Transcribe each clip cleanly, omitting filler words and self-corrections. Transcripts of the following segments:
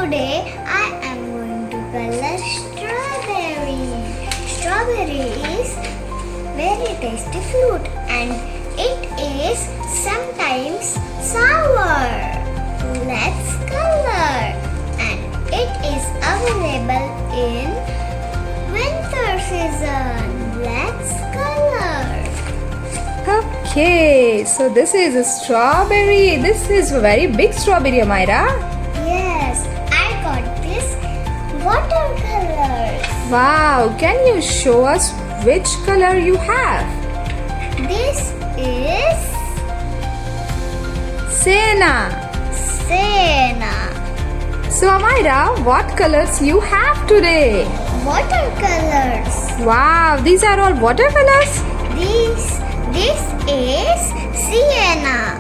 Today I am going to color strawberry. Strawberry is very tasty fruit and it is sometimes sour. Let's color, and it is available in winter season. Let's color. Okay, so this is a strawberry. This is a very big strawberry, Amira. Yes, I got this watercolors. Wow, can you show us which color you have? This is Sienna. Sienna. So Amira, what colors you have today? Watercolors. Wow, these are all watercolors? This is sienna.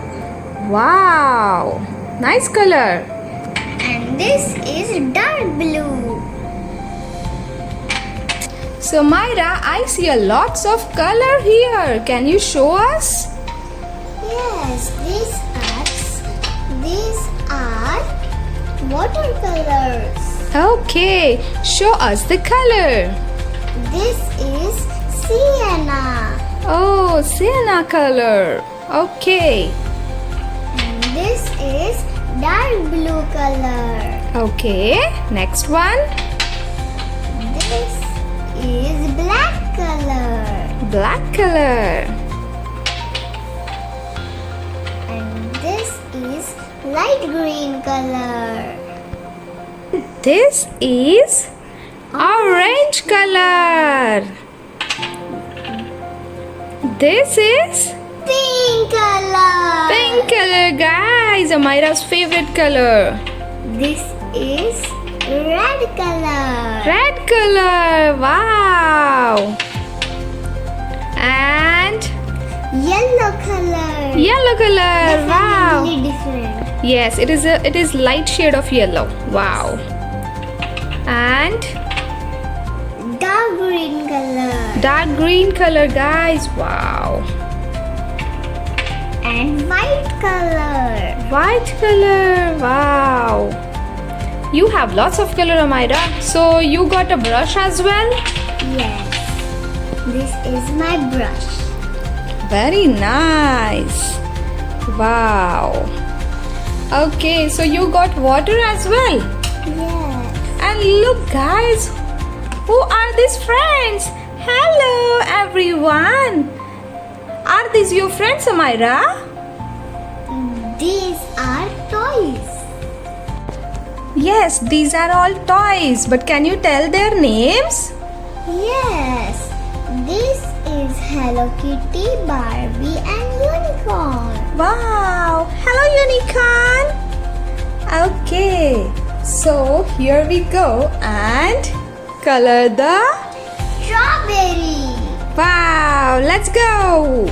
Wow, nice color. And this is dark blue. So Myra, I see a lots of color here. Can you show us? Yes, these are watercolors. Okay, show us the color. This is sienna. Oh, sienna color. Okay. And this is dark blue color. Okay, next one. This is black color. Black color. And this is light green color. This is orange color. This is Pink color. pink color, guys. Amira's favorite color. This is red color. Red color. Wow. And Yellow color. yellow color. Wow. Definitely different. Yes, it is light shade of yellow. Wow. And Dark green color. dark green color, guys. Wow. And white color. White color. Wow. You have lots of color, Amira. So you got a brush as well? Yes. This is my brush. Very nice. Wow. Okay, so you got water as well. Yes. And look, guys, who are these friends? Hello, everyone. Are these your friends, Amira? These are toys. Yes, these are all toys, but can you tell their names? Yes. This is Hello Kitty, Barbie and Unicorn. Wow! Hello, Unicorn! Okay, so here we go and color the. Strawberry. Wow! Let's go!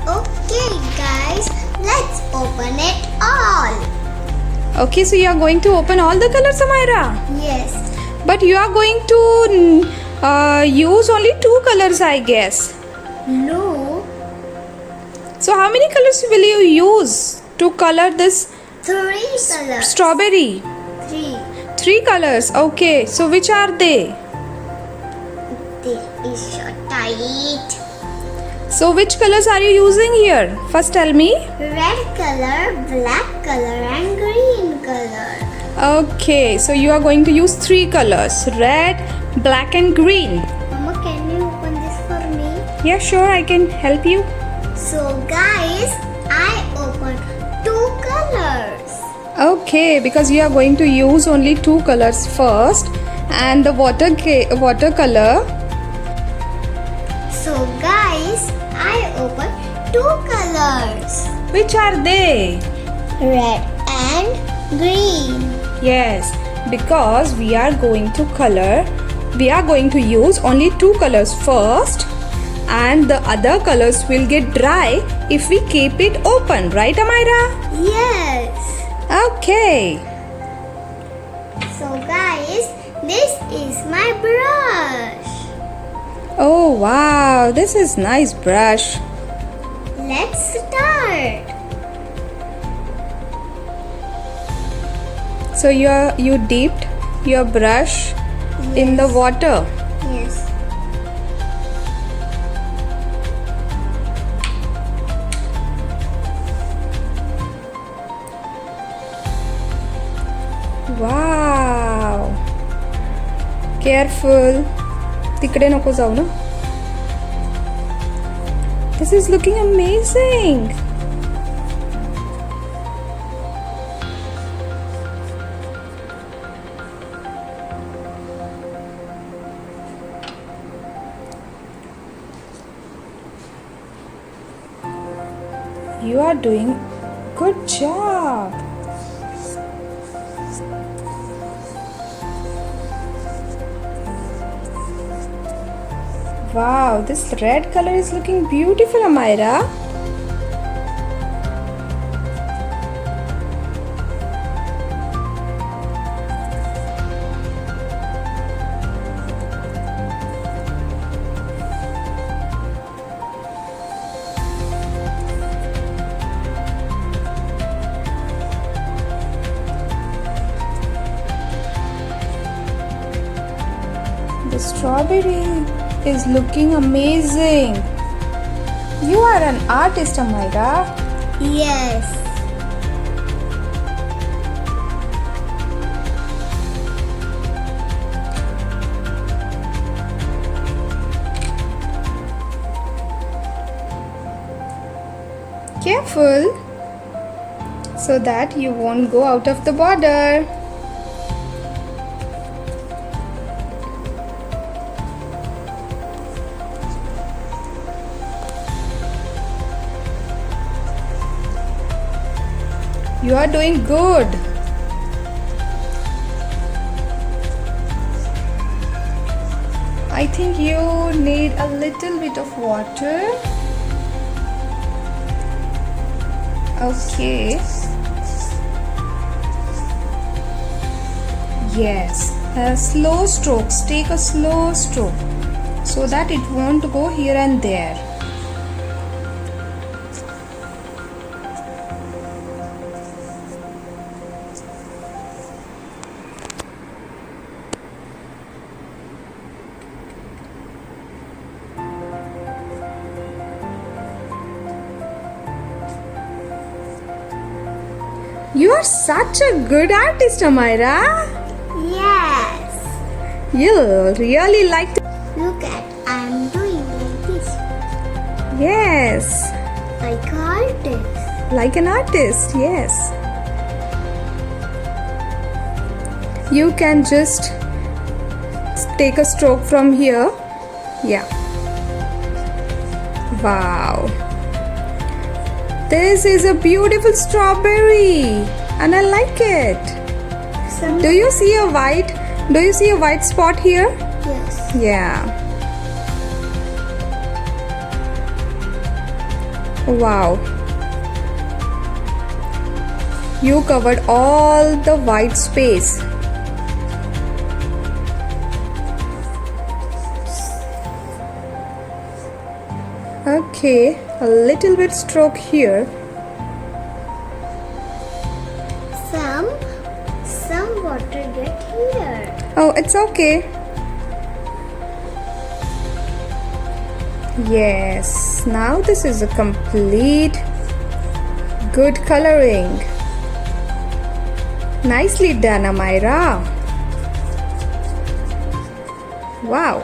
Okay guys, let's open it all. Okay, so you are going to open all the colors, Amira? Yes. But you are going to use only 2 colors, I guess. No. So how many colors will you use to color this 3 colors. strawberry? 3. 3 colors. Okay, so which are they? This is so tight. So which colors are you using here? First tell me. Red color, black color and green color. Okay, so you are going to use 3 colors. Red, black and green. Mama, can you open this for me? Yeah, sure, I can help you. So guys, I opened 2 colors. Okay, because you are going to use only 2 colors first and the watercolor. So guys, I opened 2 colors. Which are they? Red and green. Yes, because we are going to use only 2 colors first and the other colors will get dry if we keep it open, right, Amira? Yes. Okay. So guys, this is my brush. Oh wow, this is nice brush. Let's start. So you dipped your brush in the water. Yes. Wow. Careful. तिकडे नको जाऊ ना. This is looking amazing. You are doing good job. Wow, this red color is looking beautiful, Amira. The strawberry is looking amazing. You are an artist, Amira. Yes. Careful so that you won't go out of the border. You are doing good. I think you need a little bit of water. Okay. Yes. Slow strokes. Take a slow stroke so that it won't go here and there. You are such a good artist, Amira. Yes. You'll really like to. Look at, I'm doing like this. Yes. Like artist. Like an artist, yes. You can just take a stroke from here. Yeah. Wow. This is a beautiful strawberry and I like it. Do you see a white spot here? Yes. Yeah. Wow. You covered all the white space. Okay, a little bit stroke here. Some water get here. Oh, it's okay. Yes, now this is a complete good coloring. Nicely done, Amira. Wow.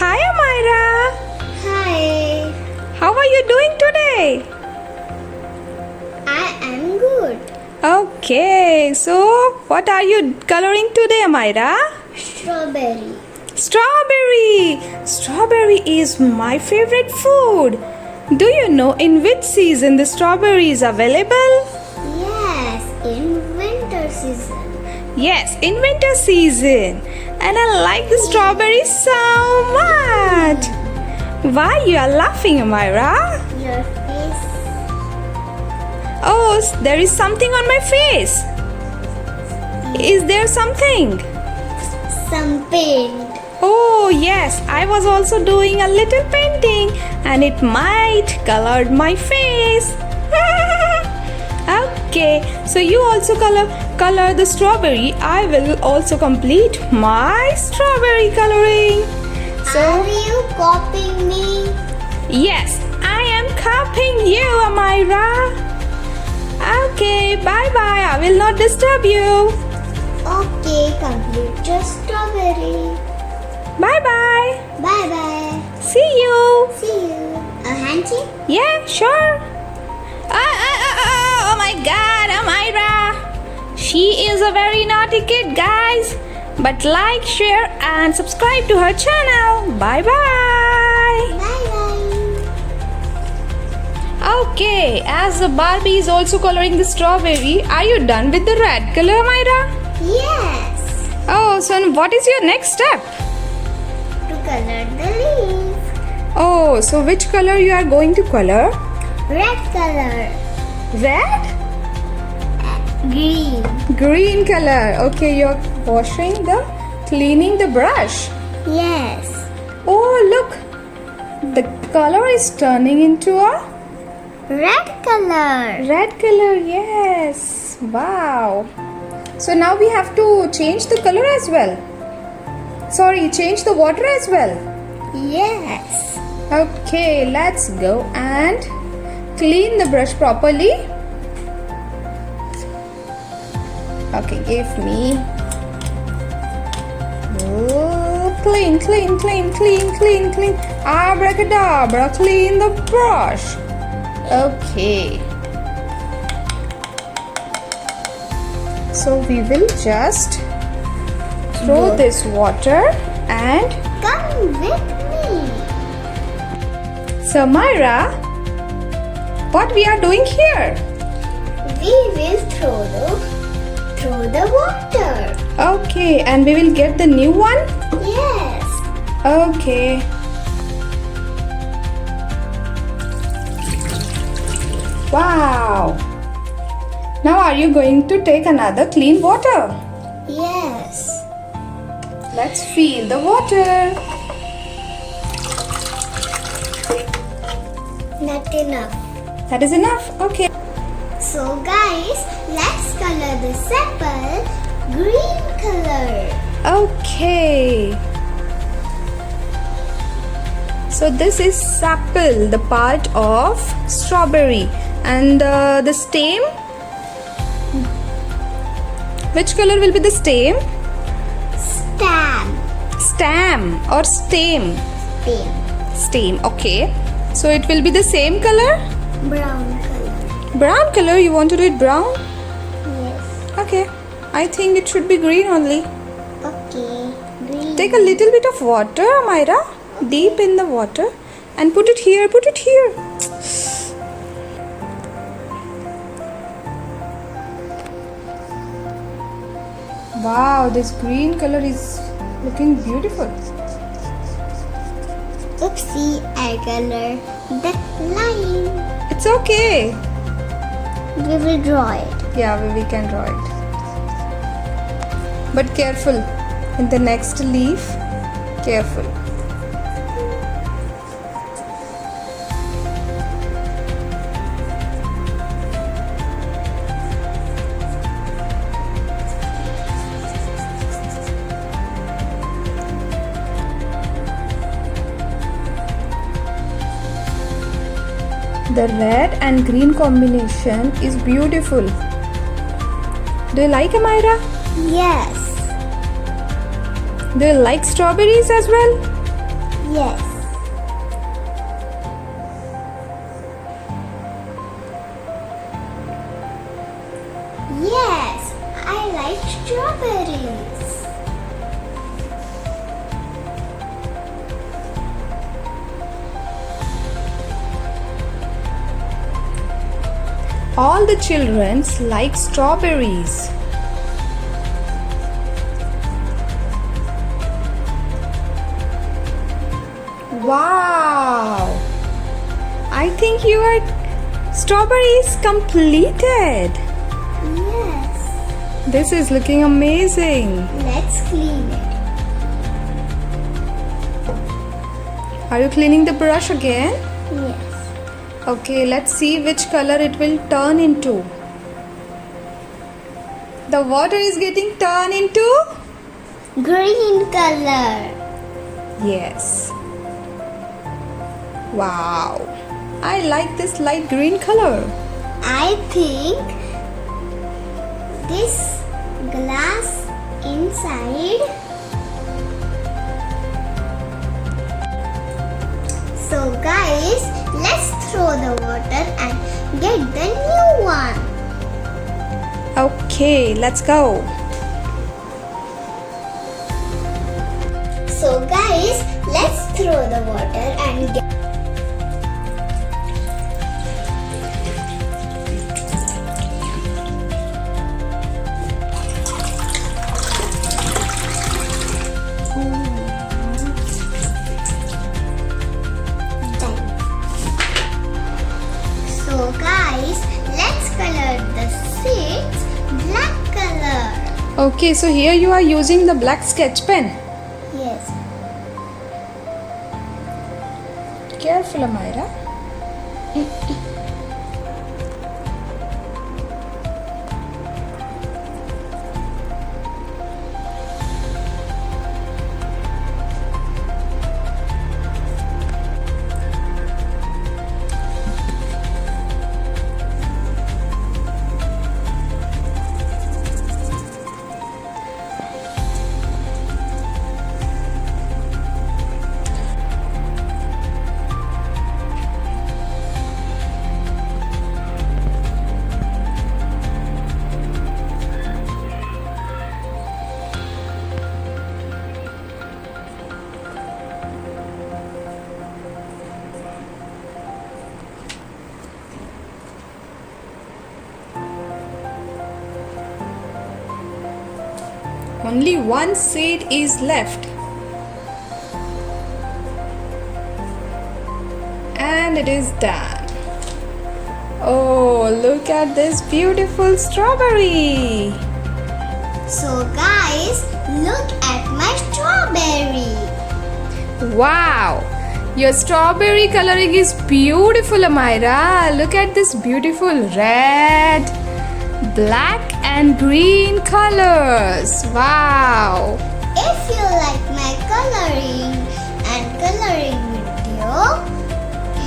Hi, Amira. Hi. How are you doing today? I am good. Okay, so what are you coloring today, Amira? Strawberry. Strawberry! Strawberry is my favorite food. Do you know in which season the strawberry is available? Yes, in winter season. Yes, in winter season. And I like the strawberry so much. Why you are laughing, Amira? Your face. Oh, there is something on my face. Is there something? some paint. Oh yes, I was also doing a little painting and it might colored my face. Okay, so you also color the strawberry. I will also complete my strawberry coloring. So Are you copying me? yes, I am copying you, Amira. Okay, bye bye. I will not disturb you. Okay, complete your strawberry. Bye bye. Bye bye. See you. See you. A handshake? Yeah, sure. Oh my god, Amira. She is a very naughty kid, guys. But like, share, and subscribe to her channel. Bye bye. Bye bye. Okay, as the Barbie is also coloring the strawberry, are you done with the red color, Amira? Yes. Oh, so what is your next step? To color the leaf. Oh, so which color you are going to color? Red color. Red? Green. Green color. Okay, you're cleaning the brush. Yes. Oh, look. The color is turning into a Red color. red color. Yes. Wow. So now we have to change the color as well. Sorry, change the water as well. Yes. Okay, let's go and clean the brush properly. Okay, give me. Oh, clean. Abracadabra, clean the brush. Okay. So we will just throw this water and Come with me. so Myra, what we are doing here? We will throw the water. Okay, and we will get the new one? Yes. Okay. Wow. Now are you going to take another clean water? Yes. Let's fill the water. Not enough. That is enough. Okay. So guys, let's color this apple green color. Okay. So this is sapple, the part of strawberry, and the stem. Which color will be the stem? Stem. Stem or stem? Stem. Stem. Okay. So it will be the same color? Brown color. Brown color. You want to do it brown? Yes. Okay. I think it should be green only. Okay. Green. Take a little bit of water, Myra, deep in the water, and put it here. Put it here. Wow, this green color is looking beautiful. Oopsie, I color the line. It's okay. We will draw it. Yeah, we can draw it. But careful. In the next leaf, careful. The red and green combination is beautiful. Do you like it, Myra? Yes. Do you like strawberries as well? Yes. Yes, I like strawberries. All the children like strawberries. Wow! I think your strawberry is completed. Yes. This is looking amazing. Let's clean it. Are you cleaning the brush again? Yes. Okay, let's see which color it will turn into. The water is getting turned into? Green color. Yes. Wow. I like this light green color. I think this glass inside. So guys, let's throw the water and get the new one. Okay, let's go. So guys, let's throw the water and get So guys, let's color the seeds black color. Okay, so here you are using the black sketch pen. Yes. Careful, Amira. Only one seed is left. And it is done. Oh, look at this beautiful strawberry. So guys, look at my strawberry. Wow, your strawberry coloring is beautiful, Amira. Look at this beautiful red, black and green colors. Wow. If you like my coloring and coloring video,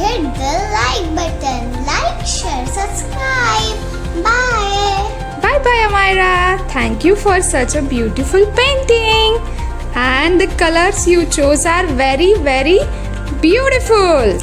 hit the like button. Like, share, subscribe. Bye. Bye bye, Amira. Thank you for such a beautiful painting. And the colors you chose are very, very beautiful.